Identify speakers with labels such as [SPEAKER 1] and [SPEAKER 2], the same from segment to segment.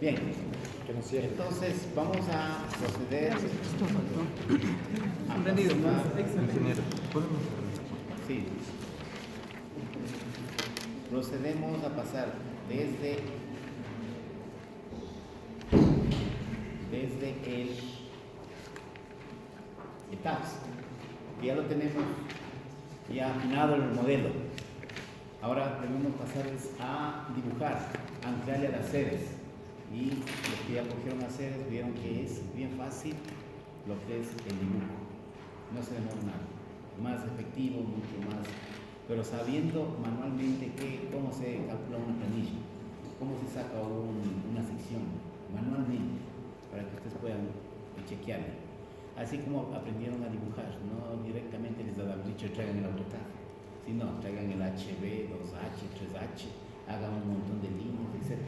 [SPEAKER 1] Bien, entonces vamos a proceder a
[SPEAKER 2] Entendido.
[SPEAKER 3] Ingeniero, ¿podemos?
[SPEAKER 1] Sí. Procedemos a pasar desde el ETAPS, que ya lo tenemos ya afinado el modelo. Ahora debemos pasarles a dibujar, a ampliarle a las sedes. Y los que ya cogieron las sedes vieron que es bien fácil lo que es el dibujo. No se demora nada. Más efectivo, mucho más. Pero sabiendo manualmente cómo se calcula una planilla, cómo se saca una sección manualmente, para que ustedes puedan chequearla. Así como aprendieron a dibujar, no directamente les han dicho traigan el AutoCAD, sino traigan el HB, 2H, 3H, hagan un montón de líneas, etc.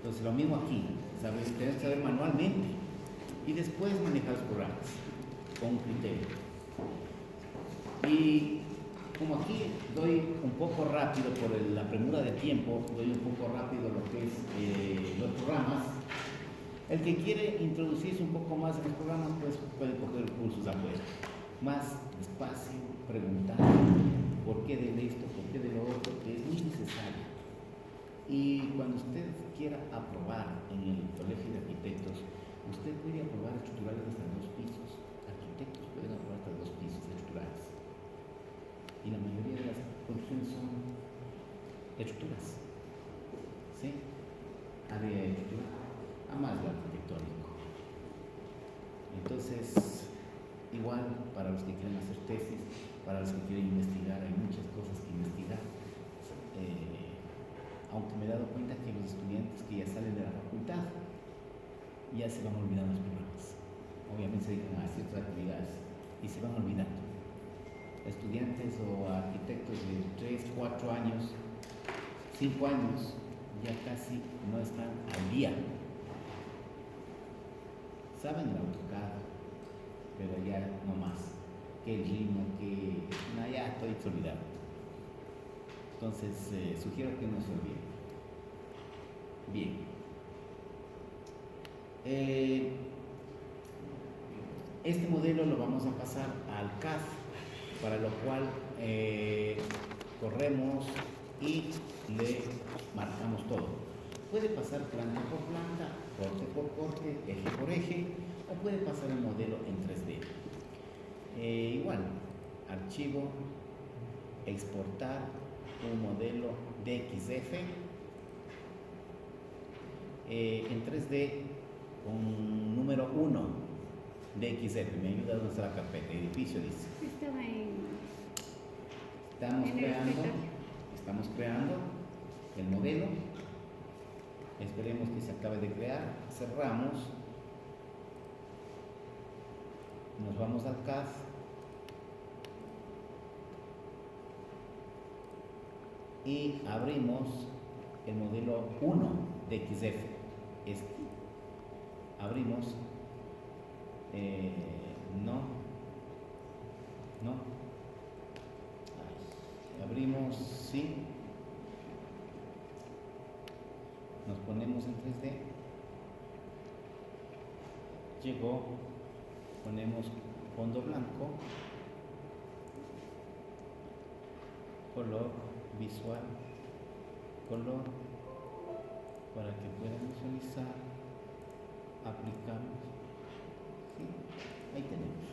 [SPEAKER 1] Entonces lo mismo aquí, tenés que saber manualmente y después manejar los programas con criterio. Y como aquí doy un poco rápido por la premura de tiempo, doy un poco rápido lo que es los programas. El que quiere introducirse un poco más en los programas, pues puede coger cursos afuera. Más despacio, preguntar por qué de esto, por qué de lo otro, que es muy necesario. Y cuando usted quiera aprobar en el Colegio de Arquitectos, usted puede aprobar estructurales hasta 2 pisos. Arquitectos pueden aprobar hasta 2 pisos estructurales. Y la mayoría de las construcciones son estructuras. ¿Sí? Área de estructura, a más lo arquitectónico. Entonces, igual para los que quieren hacer tesis, para los que quieren investigar, hay muchas cosas que investigar. Aunque me he dado cuenta que los estudiantes que ya salen de la facultad ya se van olvidando los programas. Obviamente se dedican a ciertas actividades y se van olvidando. Estudiantes o arquitectos de 3, 4 años, 5 años, ya casi no están al día. Saben el AutoCAD, pero ya no más. Que el Rhino, que no, ya estoy olvidado. Entonces, sugiero que no se olviden. Bien. Este modelo lo vamos a pasar al CAD, para lo cual corremos y le marcamos todo. Puede pasar planta por planta, corte por corte, eje por eje, o puede pasar el modelo en 3D. Igual, archivo, exportar un modelo DXF en 3D con número 1 DXF. Me ayuda donde está la carpeta, edificio dice. Estamos creando el modelo. Esperemos que se acabe de crear. Cerramos. Nos vamos al CAD. Y abrimos el modelo 1 de XF. Abrimos. No. Abrimos, sí. Nos ponemos en 3D. Llegó. Ponemos fondo blanco. Color visual, color, para que puedan visualizar. Aplicamos. ¿Sí? Ahí tenemos.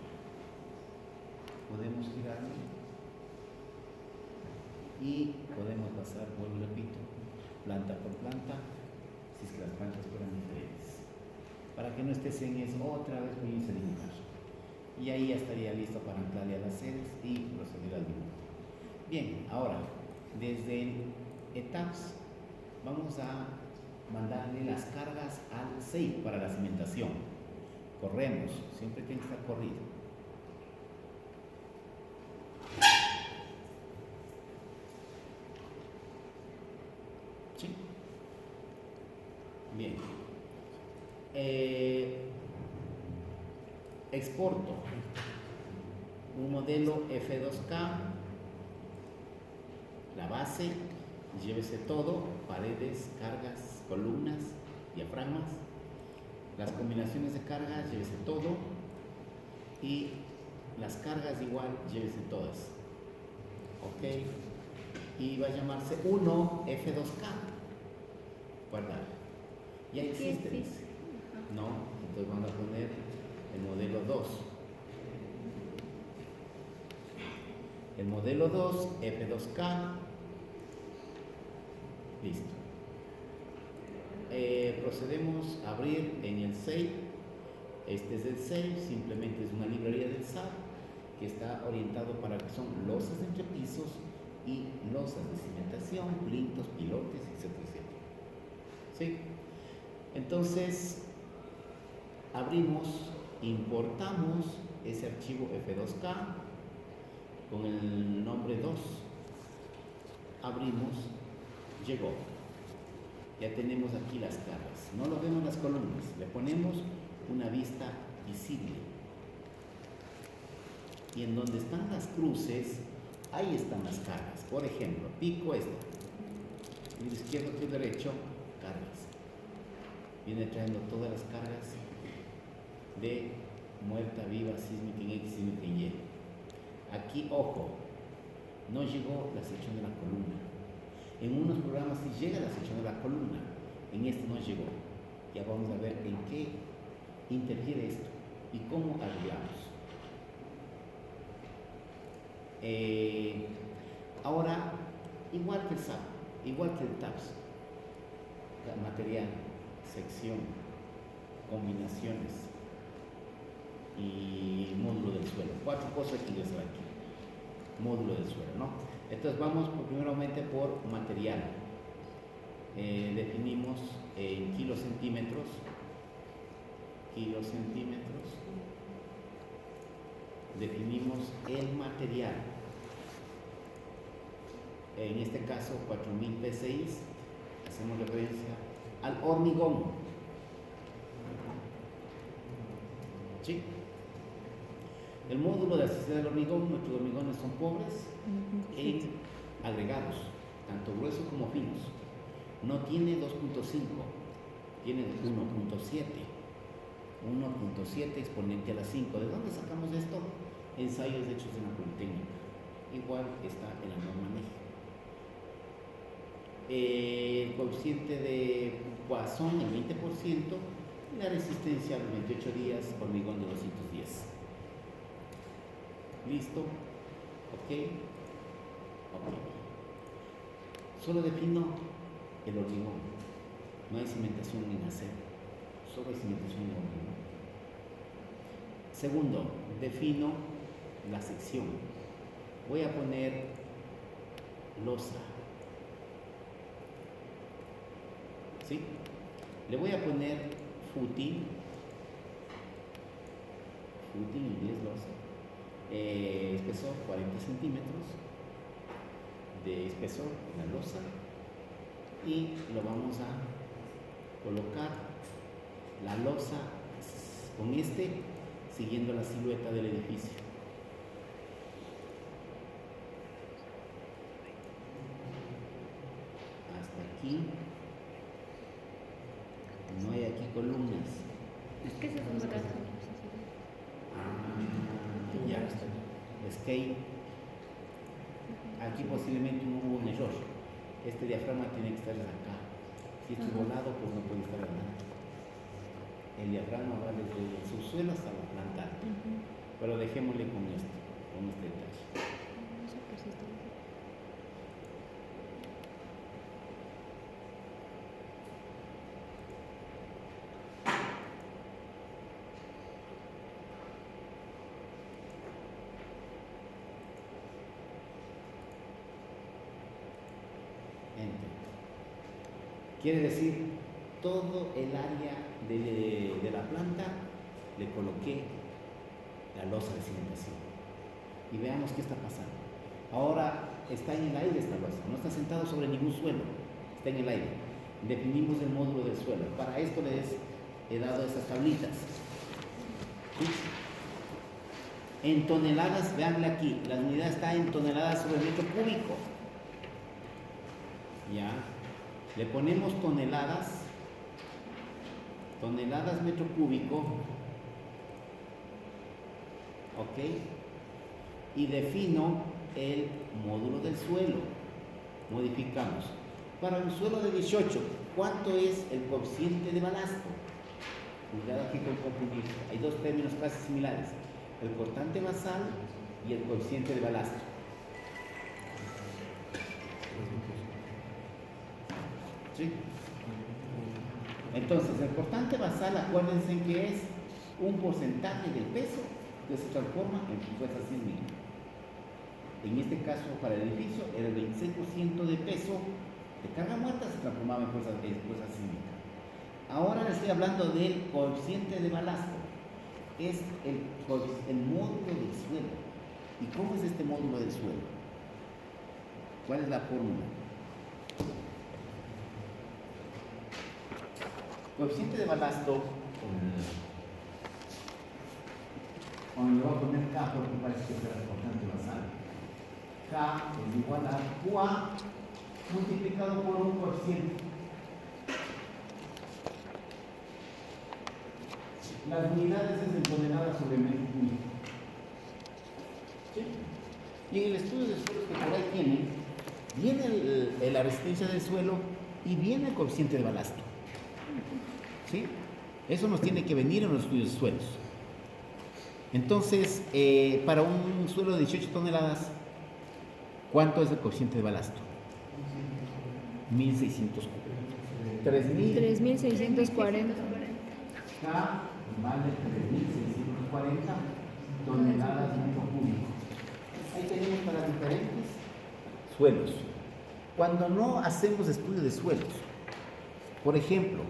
[SPEAKER 1] Podemos girarlo y podemos pasar, vuelvo y repito, planta por planta, si es que las plantas fueran diferentes, para que no estés en eso otra vez voy a dibujar. Y ahí ya estaría listo para anclarle a las sedes y proceder al dibujo. Bien, ahora, desde el ETAPS vamos a mandarle las cargas al SEI para la cimentación. Corremos, siempre tiene que estar corrido. ¿Sí? Bien. Exporto un modelo F2K, la base, llévese todo, paredes, cargas, columnas, diafragmas. Las combinaciones de cargas, llévese todo. Y las cargas igual, llévese todas. Ok. Y va a llamarse 1F2K. Guardar. Ya existe, dice. No, entonces vamos a poner el modelo 2. El modelo 2, F2K. Listo. Procedemos a abrir en el SAFE. Este es el SAFE, simplemente es una librería del SAP que está orientado para que son losas de entrepisos y losas de cimentación, plintos, pilotes, etcétera, etcétera. ¿Sí? Entonces, abrimos, importamos ese archivo F2K con el nombre 2. Abrimos, llegó. Ya tenemos aquí las cargas. No lo vemos las columnas, le ponemos una vista visible. Y en donde están las cruces, ahí están las cargas. Por ejemplo, pico este. El izquierdo que el derecho, cargas. Viene trayendo todas las cargas de muerta, viva, sísmica en X, sísmica en Y. Aquí, ojo, no llegó la sección de la columna. En unos programas sí llega la sección de la columna, en este no llegó. Ya vamos a ver en qué interfiere esto y cómo arreglamos. Ahora, igual que el SAP, igual que el TAPS, material, sección, combinaciones y módulo del suelo. 4 cosas que yo sé aquí. Módulo del suelo, ¿no? Entonces vamos primeramente por material. Definimos en kilocentímetros. Definimos el material. En este caso 4000 PSI. Hacemos referencia al hormigón. ¿Sí? El módulo de asistencia del hormigón, nuestros hormigones son pobres en agregados, tanto gruesos como finos. No tiene 2.5, tiene 1.7. 1.7 exponente a la 5. ¿De dónde sacamos esto? Ensayos hechos en la Politécnica. Igual está en la norma NEG. El coeficiente de Poisson, el 20%, la resistencia a los 28 días, hormigón de 210. ¿Listo? ¿Ok? Ok. Solo defino el hormigón. No hay cimentación en acero. Solo hay cimentación en hormigón. Segundo, defino la sección. Voy a poner losa. ¿Sí? Le voy a poner footing. Footing en inglés losa. Espesor 40 centímetros de espesor en la losa y lo vamos a colocar la losa con siguiendo la silueta del edificio. Hasta aquí. No hay aquí columnas.
[SPEAKER 2] Es que se son baratos.
[SPEAKER 1] Ya está. Es que aquí posiblemente hubo un error. Este diafragma tiene que estar acá. Si esto es volado, pues no puede estar adelante. El diafragma va desde el subsuelo hasta la planta. Pero dejémosle con este detalle. Quiere decir, todo el área de la planta le coloqué la losa de cimentación. Y veamos qué está pasando. Ahora está en el aire esta losa, no está sentado sobre ningún suelo, está en el aire. Definimos el módulo del suelo. Para esto les he dado estas tablitas. ¿Sí? En toneladas, veanle aquí, la unidad está en toneladas sobre metro cúbico. ¿Ya? Le ponemos toneladas toneladas metro cúbico, ok, y defino el módulo del suelo. Modificamos. Para un suelo de 18, ¿cuánto es el coeficiente de balasto? Cuidado aquí con confundir. Hay dos términos casi similares: el cortante basal y el coeficiente de balasto. ¿Sí? Entonces, el cortante basal, acuérdense que es un porcentaje del peso que se transforma en fuerza sísmica. En este caso, para el edificio, era el 26% de peso de carga muerta se transformaba en fuerza sísmica. Ahora le estoy hablando del coeficiente de balasto. Es el módulo del suelo. ¿Y cómo es este módulo del suelo? ¿Cuál es la fórmula? Coeficiente de balasto, le voy a poner K porque parece que es el cortante basal. K es igual a QA multiplicado por un coeficiente. Las unidades es en toneladas sobre metro cúbico. ¿Sí? Y en el estudio de suelos que por ahí viene la resistencia del suelo y viene el coeficiente de balasto. ¿Sí? Eso nos tiene que venir en los estudios de suelos. Entonces, para un suelo de 18 toneladas, ¿cuánto es el coeficiente de balasto? 1.600.
[SPEAKER 2] 3.640.
[SPEAKER 1] K vale 3.640 toneladas metro cúbico. Ahí tenemos para diferentes suelos. Cuando no hacemos estudio de suelos, por ejemplo,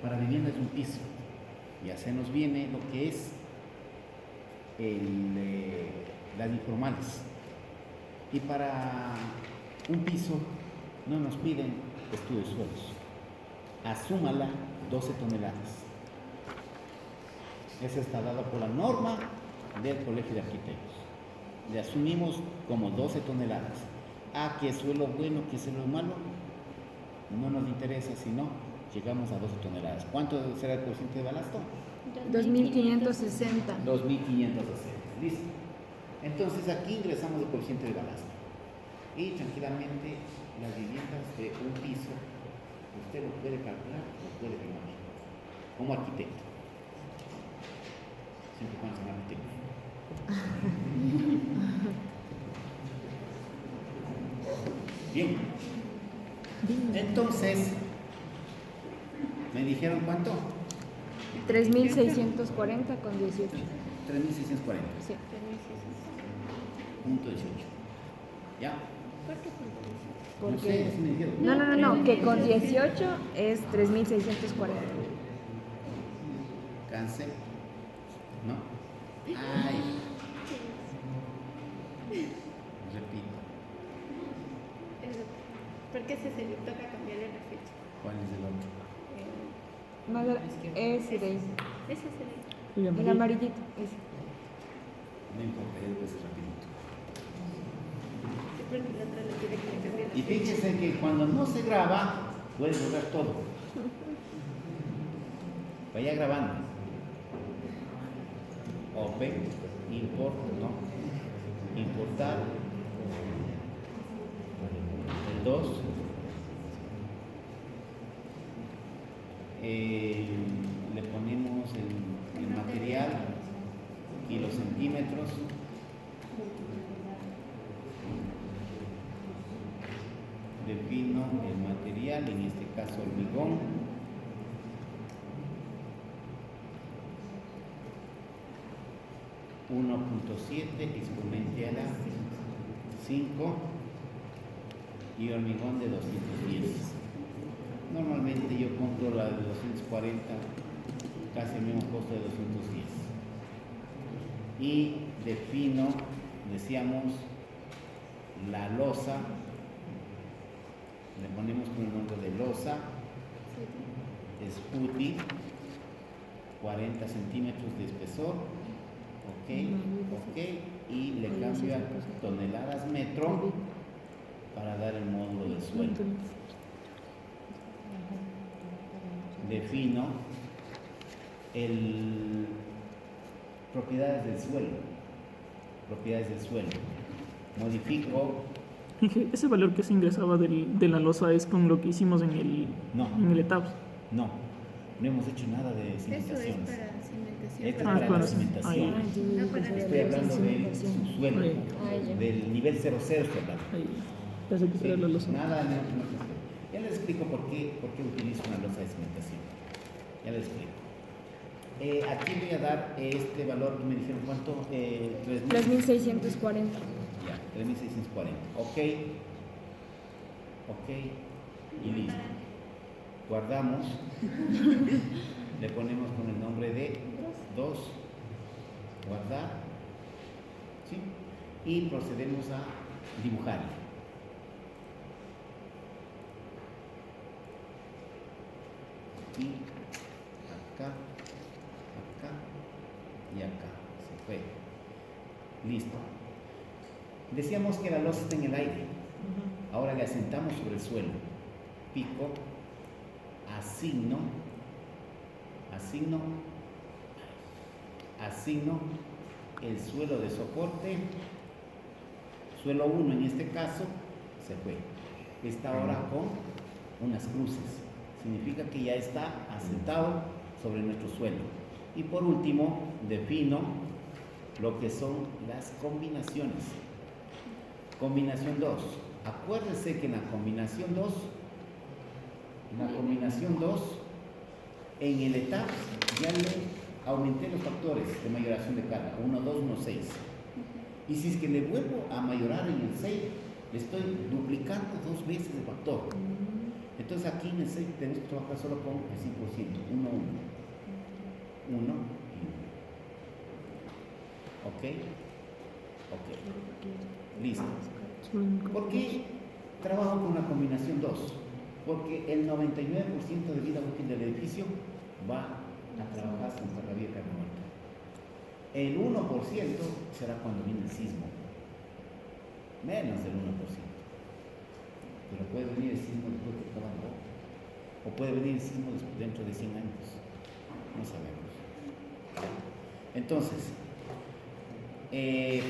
[SPEAKER 1] para viviendas de un piso, ya se nos viene lo que es las informales. Y para un piso no nos piden estudio de suelos. Asúmala 12 toneladas. Esa está dada por la norma del Colegio de Arquitectos. Le asumimos como 12 toneladas. ¿Qué es suelo bueno, qué es suelo malo? No nos interesa, sino llegamos a 12 toneladas. ¿Cuánto será el coeficiente de balasto?
[SPEAKER 2] 2.560.
[SPEAKER 1] 2.560. Listo. Entonces aquí ingresamos el coeficiente de balasto. Y tranquilamente las viviendas de un piso, usted lo puede calcular, lo puede firmar como arquitecto. Siempre cuando sea arquitecto. Bien. Entonces, ¿me dijeron cuánto?
[SPEAKER 2] 3.640 con 18.
[SPEAKER 1] 3.640.
[SPEAKER 2] Sí.
[SPEAKER 1] Punto 18. ¿Ya?
[SPEAKER 2] ¿Por qué punto 18?
[SPEAKER 1] No sé, así me dijeron.
[SPEAKER 2] No, que con 18 es 3.640.
[SPEAKER 1] Cáncer. ¿No? Ay. Repito.
[SPEAKER 4] Porque se le toca cambiarle la fecha.
[SPEAKER 1] ¿Cuál es el otro?
[SPEAKER 2] Ese de ahí.
[SPEAKER 4] Ese es
[SPEAKER 2] El amarillito. Ese.
[SPEAKER 1] No importa, ya después es rapidito.
[SPEAKER 4] porque la otra le tiene que cambiar la
[SPEAKER 1] Y fíjense que cuando no se graba, puedes borrar todo. Vaya grabando. Open, import, no. Importar. El 2. Le ponemos el material y los centímetros. Defino el material, en este caso hormigón. .7 exponencial a 5 y hormigón de 210. Normalmente yo compro la de 240, casi el mismo costo de 210. Y defino, decíamos, la losa, le ponemos con el nombre de losa, Sputi, 40 centímetros de espesor, ok, y le cambio a toneladas metro para dar el módulo del suelo. Defino El, propiedades del suelo. Propiedades del suelo. Modifico.
[SPEAKER 5] Ese valor que se ingresaba de la losa es con lo que hicimos en el ETABS.
[SPEAKER 1] No hemos hecho nada de
[SPEAKER 4] Eso es
[SPEAKER 1] cimentaciones.
[SPEAKER 4] para cimentación.
[SPEAKER 1] Esto es
[SPEAKER 5] Ah,
[SPEAKER 1] para
[SPEAKER 5] para-
[SPEAKER 1] la cimentación.
[SPEAKER 4] No para
[SPEAKER 1] Estoy hablando del subsuelo,
[SPEAKER 5] Ahí.
[SPEAKER 1] del nivel 00 estoy hablando.
[SPEAKER 5] Ahí. Pensé que
[SPEAKER 1] Sí,
[SPEAKER 5] era la losa.
[SPEAKER 1] nada, no. Ya les explico por qué utilizo una losa de cimentación. Ya les explico. Aquí voy a dar este valor que me dijeron, ¿cuánto?
[SPEAKER 2] 3.640.
[SPEAKER 1] Ya, 3.640. Ok. Y listo. Guardamos. Le ponemos con el nombre de 2. Guardar. ¿Sí? Y procedemos a dibujar. Y acá y acá. Se fue. Listo. Decíamos que la losa está en el aire. Ahora le asentamos sobre el suelo. Pico, asigno el suelo de soporte, suelo 1 en este caso, se fue. Está ahora con unas cruces. Significa que ya está asentado sobre nuestro suelo. Y por último, defino lo que son las combinaciones. Combinación 2. Acuérdense que en la combinación 2, en el ETABS ya le aumenté los factores de mayoración de carga, 1, 2, 1, 6. Y si es que le vuelvo a mayorar en el 6, le estoy duplicando 2 veces el factor. Entonces aquí en el 6 tenemos que trabajar solo con el 5%, 1, 1 y 1. ¿Ok? Listo. ¿Por qué trabajo con la combinación 2? Porque el 99% de vida útil del edificio va a trabajar con carga viva y carga muerta. El 1% será cuando viene el sismo. Menos del 1%. Pero puede venir el sismo después de que acabó. O puede venir el sismo dentro de 100 años. No sabemos. Entonces,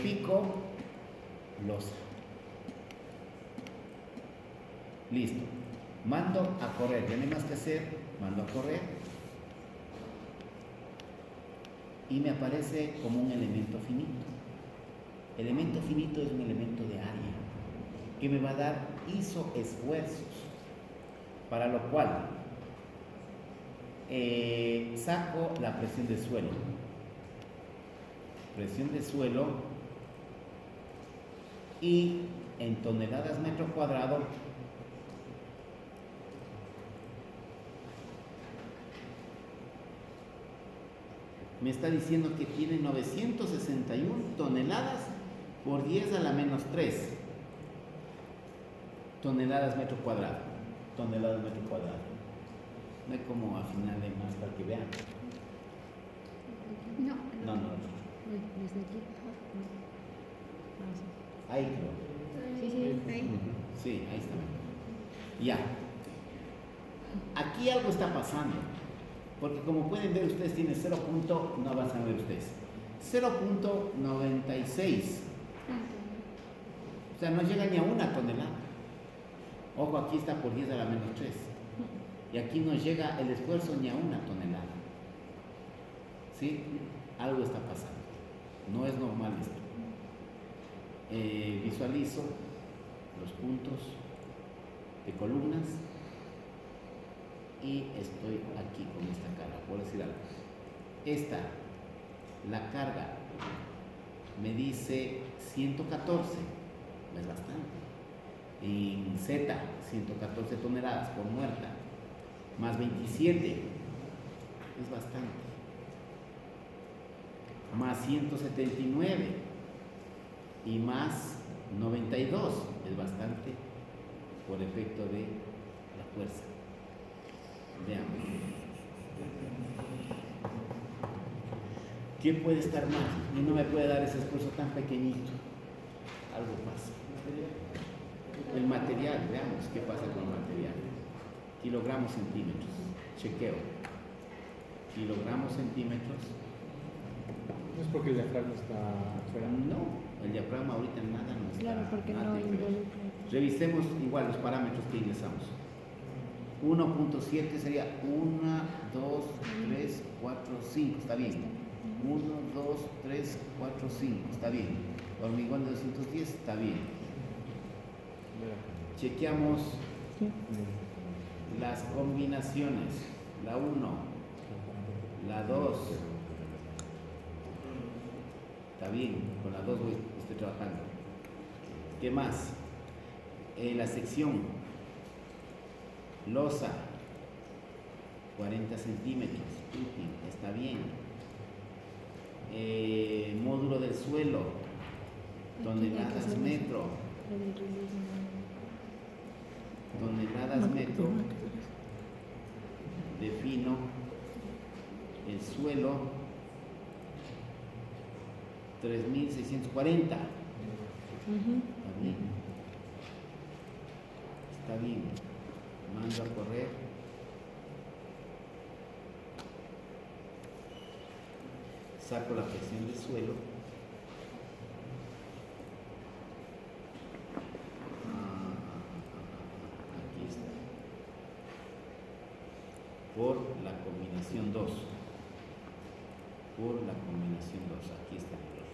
[SPEAKER 1] pico, losa. Listo. Mando a correr. Ya no hay más que hacer. Mando a correr. Y me aparece como un elemento finito. Elemento finito es un elemento de área que me va a dar isoesfuerzos, para lo cual saco la presión de suelo. Presión de suelo y en toneladas metro cuadrado me está diciendo que tiene 961 toneladas por 10 a la menos 3 toneladas metro cuadrado. Toneladas metro cuadrado. No hay como afinarle más para que vean.
[SPEAKER 4] No.
[SPEAKER 1] No.
[SPEAKER 2] Desde aquí.
[SPEAKER 1] Ahí creo.
[SPEAKER 2] Sí.
[SPEAKER 4] Ahí.
[SPEAKER 1] Sí, ahí está. Ya. Aquí algo está pasando. Porque como pueden ver ustedes tiene 0. No van a ver ustedes. 0.96. O sea, no llega ni a 1 tonelada. Ojo, aquí está por 10 a la menos 3. Y aquí no llega el esfuerzo ni a 1 tonelada. ¿Sí? Algo está pasando. No es normal esto. Visualizo los puntos de columnas y estoy aquí con esta carga. Por decir algo. La carga me dice 114. Es bastante. En Z, 114 toneladas por muerta, más 27, es bastante. Más 179 y más 92, es bastante por efecto de la fuerza. Veamos. ¿Quién puede estar mal? Y no me puede dar ese esfuerzo tan pequeñito. Algo pasa. El material, veamos qué pasa con el material. Kilogramos, centímetros. Chequeo. kilogramos centímetros.
[SPEAKER 3] No es porque el diafragma está fuera.
[SPEAKER 1] No, el diafragma ahorita nada no está.
[SPEAKER 2] Claro, porque
[SPEAKER 1] nada
[SPEAKER 2] no
[SPEAKER 1] tiene que ver.
[SPEAKER 2] involucra.
[SPEAKER 1] Revisemos igual los parámetros que ingresamos. 1.7 sería 1, 2, 3, 4, 5, está bien. 1, 2, 3, 4, 5, está bien. Hormigón de 210, está bien. Chequeamos las combinaciones. La 1, la 2. Está bien, con la 2 estoy trabajando. ¿Qué más? La sección. Losa, 40 centímetros, está bien. Módulo del suelo, toneladas metro, toneladas metro. Defino el suelo, 3640. Está bien. Está bien. Mando a correr. Saco la presión del suelo. Aquí está. Por la combinación 2. Por la combinación 2. Aquí está el valor.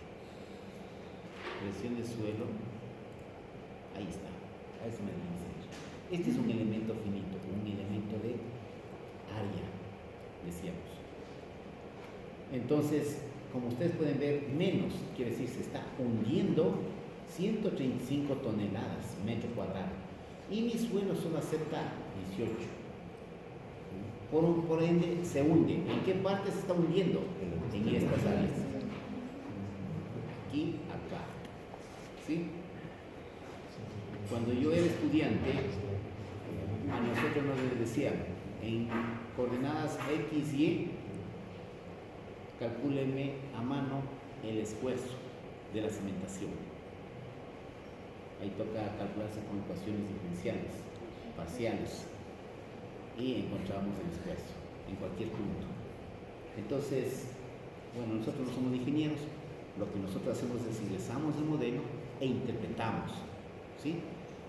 [SPEAKER 1] Presión de suelo. Ahí está. A eso me dice. Este es un elemento finito, un elemento de área, decíamos. Entonces, como ustedes pueden ver, menos, quiere decir, se está hundiendo 135 toneladas metro cuadrado. Y mi suelo solo acepta 18. Por ende, se hunde. ¿En qué parte se está hundiendo? En estas áreas. Aquí, acá. ¿Sí? Cuando yo era estudiante, a nosotros nos decían, en coordenadas X, Y, calcúleme a mano el esfuerzo de la cimentación. Ahí toca calcularse con ecuaciones diferenciales, parciales, y encontramos el esfuerzo en cualquier punto. Entonces, bueno, nosotros no somos ingenieros, lo que nosotros hacemos es ingresamos el modelo e interpretamos, ¿sí?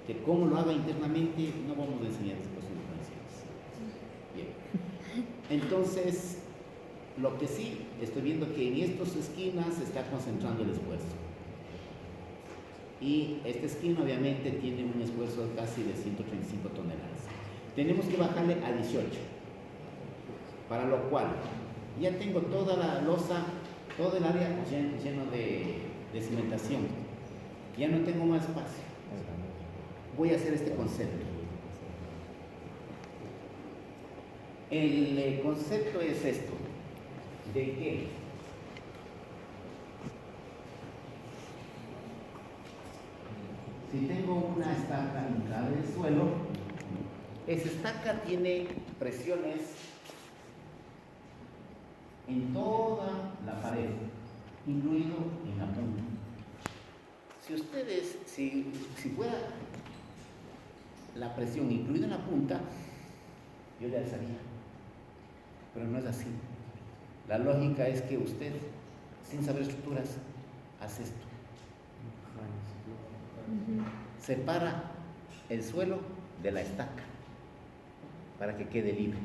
[SPEAKER 1] Que cómo lo haga internamente no vamos a enseñar ecuaciones diferenciales. Bien. Entonces, lo que sí estoy viendo que en estas esquinas se está concentrando el esfuerzo. Y esta esquina obviamente tiene un esfuerzo casi de 135 toneladas. Tenemos que bajarle a 18. Para lo cual ya tengo toda la losa, todo el área lleno de cimentación. Ya no tengo más espacio. Voy a hacer este concepto. El concepto es esto. ¿De qué? Si tengo una estaca hincada en el suelo, esa estaca tiene presiones en toda la pared, incluido en la punta. Si ustedes, si fuera la presión incluida en la punta, yo le alzaría. Pero no es así. La lógica es que usted, sin saber estructuras, hace esto. Separa el suelo de la estaca para que quede libre.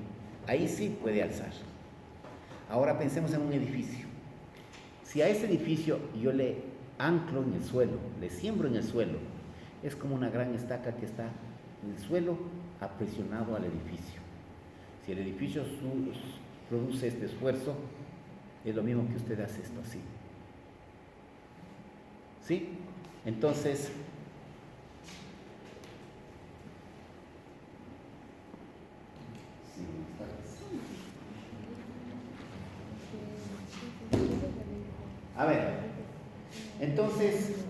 [SPEAKER 1] Ahí sí puede alzar. Ahora pensemos en un edificio. Si a ese edificio yo le anclo en el suelo, le siembro en el suelo, es como una gran estaca que está en el suelo apresionado al edificio. Si el edificio produce este esfuerzo, es lo mismo que usted hace esto así. ¿Sí? Entonces, a ver, entonces,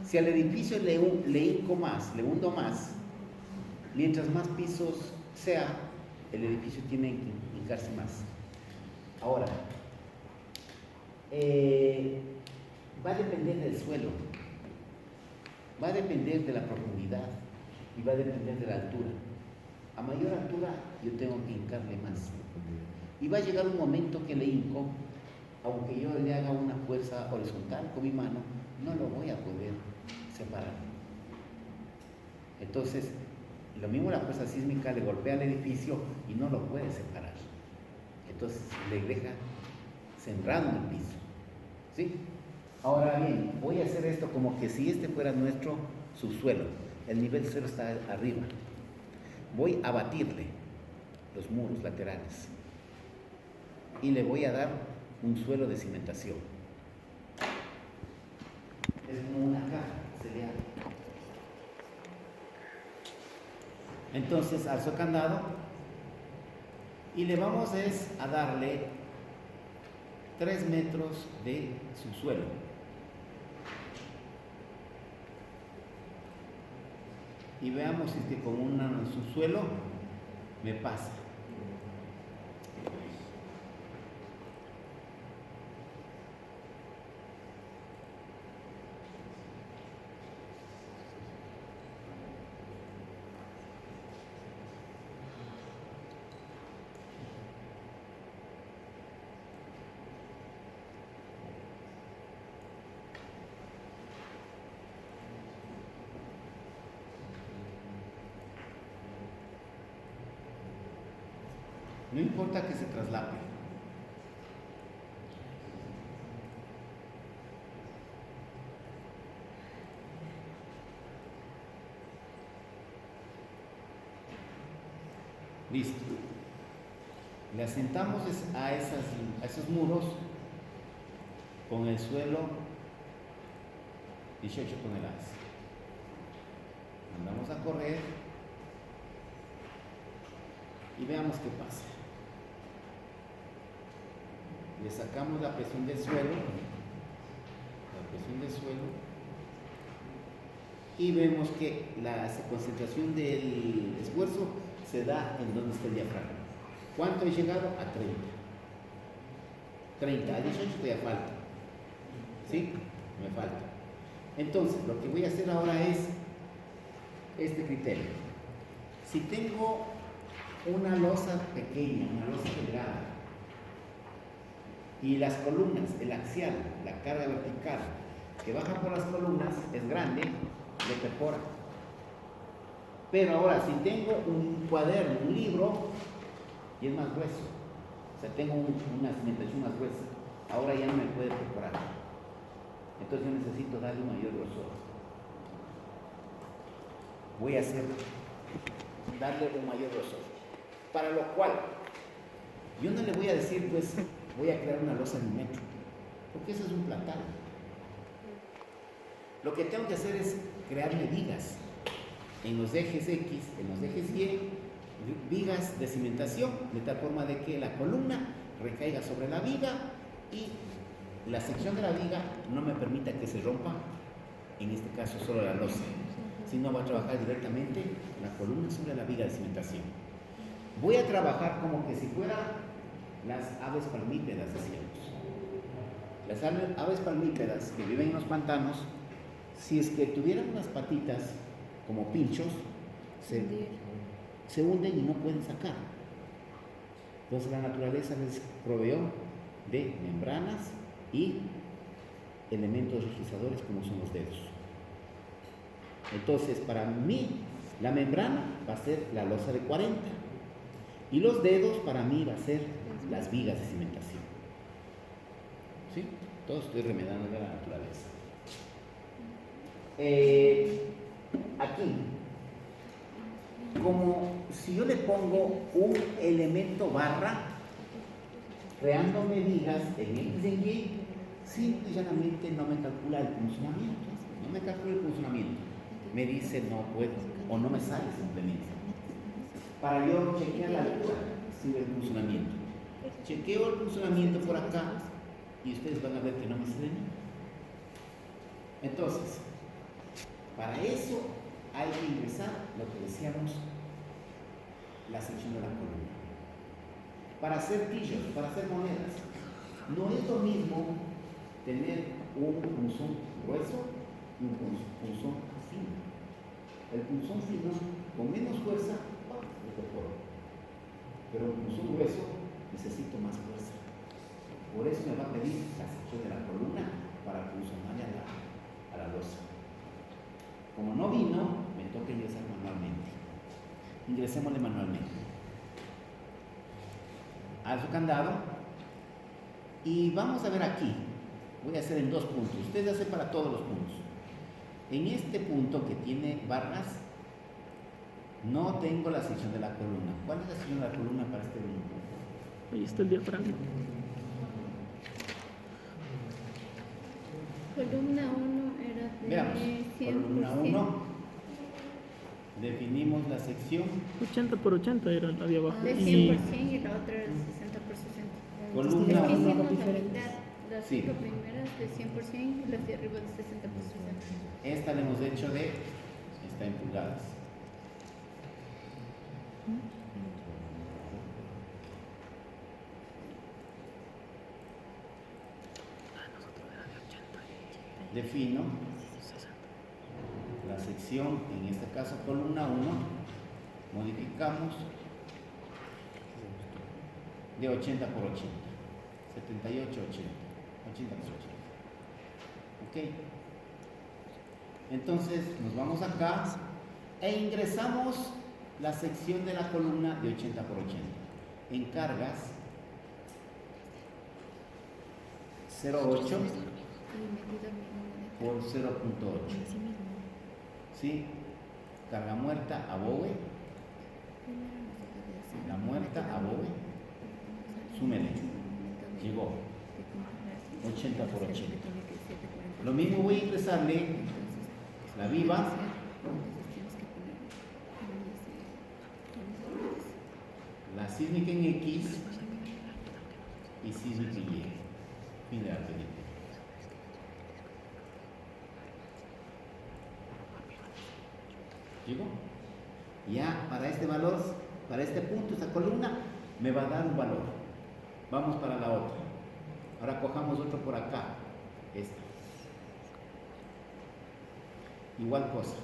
[SPEAKER 1] si al edificio le hinco más, le hundo más, mientras más pisos sea, el edificio tiene que hincarse más. Ahora, va a depender del suelo, va a depender de la profundidad y va a depender de la altura. A mayor altura yo tengo que hincarle más. Y va a llegar un momento que le hinco, aunque yo le haga una fuerza horizontal con mi mano, no lo voy a poder separar. Entonces, lo mismo la fuerza sísmica le golpea al edificio y no lo puede separar. Entonces le deja sembrando el piso. ¿Sí? Ahora bien, voy a hacer esto como que si este fuera nuestro subsuelo. El nivel cero está arriba. Voy a batirle los muros laterales y le voy a dar un suelo de cimentación. Es como una caja, se le abre. Entonces alzo candado y le vamos a darle 3 metros de subsuelo. Y veamos si es que con un subsuelo me pasa. No importa que se traslape. Listo. Le asentamos a esos muros con el suelo 18 toneladas. Mandamos a correr y veamos qué pasa. Le sacamos la presión del suelo, y vemos que la concentración del esfuerzo se da en donde está el diafragma. ¿Cuánto he llegado? A 30. A 18 todavía falta. ¿Sí? Me falta. Entonces, lo que voy a hacer ahora es este criterio. Si tengo una losa pequeña, una losa delgada, y las columnas, el axial, la carga vertical que baja por las columnas es grande, le perfora. Pero ahora, si tengo un cuaderno, un libro, y es más grueso, o sea, tengo una cimentación más gruesa, ahora ya no me puede perforar. Entonces yo necesito darle un mayor grosor. Voy a darle un mayor grosor. Para lo cual, yo no le voy a decir, pues, voy a crear una losa de 1 metro, porque eso es un platal. Lo que tengo que hacer es crearle vigas en los ejes X, en los ejes Y, vigas de cimentación, de tal forma de que la columna recaiga sobre la viga y la sección de la viga no me permita que se rompa, en este caso solo la losa, sino va a trabajar directamente la columna sobre la viga de cimentación. Voy a trabajar como que si fueran las aves palmípedas, decíamos. Las aves palmípedas que viven en los pantanos, si es que tuvieran unas patitas como pinchos, se hunden y no pueden sacar. Entonces la naturaleza les proveó de membranas y elementos registradores como son los dedos. Entonces, para mí, la membrana va a ser la losa de 40 y los dedos para mí va a ser las vigas de cimentación. ¿Sí? Todo estoy remedando de la naturaleza. Aquí, como si yo le pongo un elemento barra, creándome vigas en X y en Y, simple y llanamente no me calcula el funcionamiento. No me calcula el funcionamiento. Me dice no puedo o no me sale simplemente. Para yo chequear la altura, sigue el funcionamiento. Chequeo el funcionamiento por acá y ustedes van a ver que no me sale nada. Entonces, para eso hay que ingresar lo que decíamos, la sección de la columna. Para hacer pillos, para hacer monedas, no es lo mismo tener un punzón grueso y un punzón fino. El punzón fino, con menos fuerza, lo perforo. Pero un punzón grueso necesito Por eso me va a pedir la sección de la columna para funcionarle a la losa. Como no vino, me toca ingresar manualmente. Ingresémosle manualmente. Alzo candado. Y vamos a ver aquí. Voy a hacer en 2 puntos. Ustedes hacen para todos los puntos. En este punto que tiene barras, no tengo la sección de la columna. ¿Cuál es la sección de la columna para este punto?
[SPEAKER 5] Ahí está el diafragma.
[SPEAKER 4] Columna 1 era de
[SPEAKER 1] Veamos.
[SPEAKER 4] 100%.
[SPEAKER 1] Columna 1. Definimos la sección.
[SPEAKER 5] 80 por 80 era la de abajo.
[SPEAKER 4] De 100% y la otra era de 60 por 60.
[SPEAKER 1] Columna
[SPEAKER 4] Es que
[SPEAKER 1] 1.
[SPEAKER 4] hicimos la mitad, las
[SPEAKER 1] Sí.
[SPEAKER 4] 5 primeras de 100% y las de arriba de 60 por 60.
[SPEAKER 1] Esta le hemos hecho está en pulgadas. Defino la sección, en este caso columna 1, modificamos de 80 por 80, 78, 80, 80 por 80. Ok. Entonces nos vamos acá e ingresamos la sección de la columna de 80 por 80. En cargas, 0,8 por 0,8. ¿Sí? Carga muerta a Bowe. La muerta a Bowe. Súmele. Llegó. 80 por 80. Lo mismo voy a ingresarle la viva. La sísmica en X y sísmica en Y. Fin de la película. ¿Llegó? Ya para este valor, para este punto, esta columna, me va a dar un valor. Vamos para la otra. Ahora cojamos otro por acá. Esta. Igual cosa.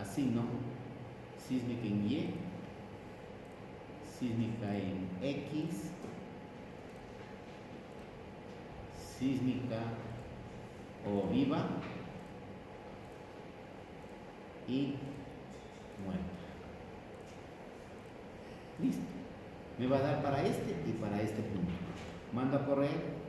[SPEAKER 1] Asigno sísmica en Y, sísmica en X, sísmica o viva y muerta. Listo. Me va a dar para este y para este punto. Mando a correr.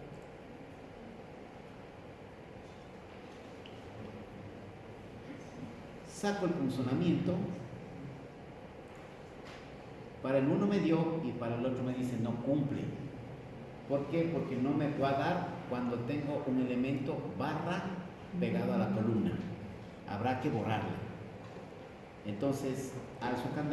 [SPEAKER 1] Saco el funcionamiento. Para el uno me dio y para el otro me dice no cumple. ¿Por qué? Porque no me va a dar cuando tengo un elemento barra pegado a la columna. Habrá que borrarla. Entonces, alzo candado.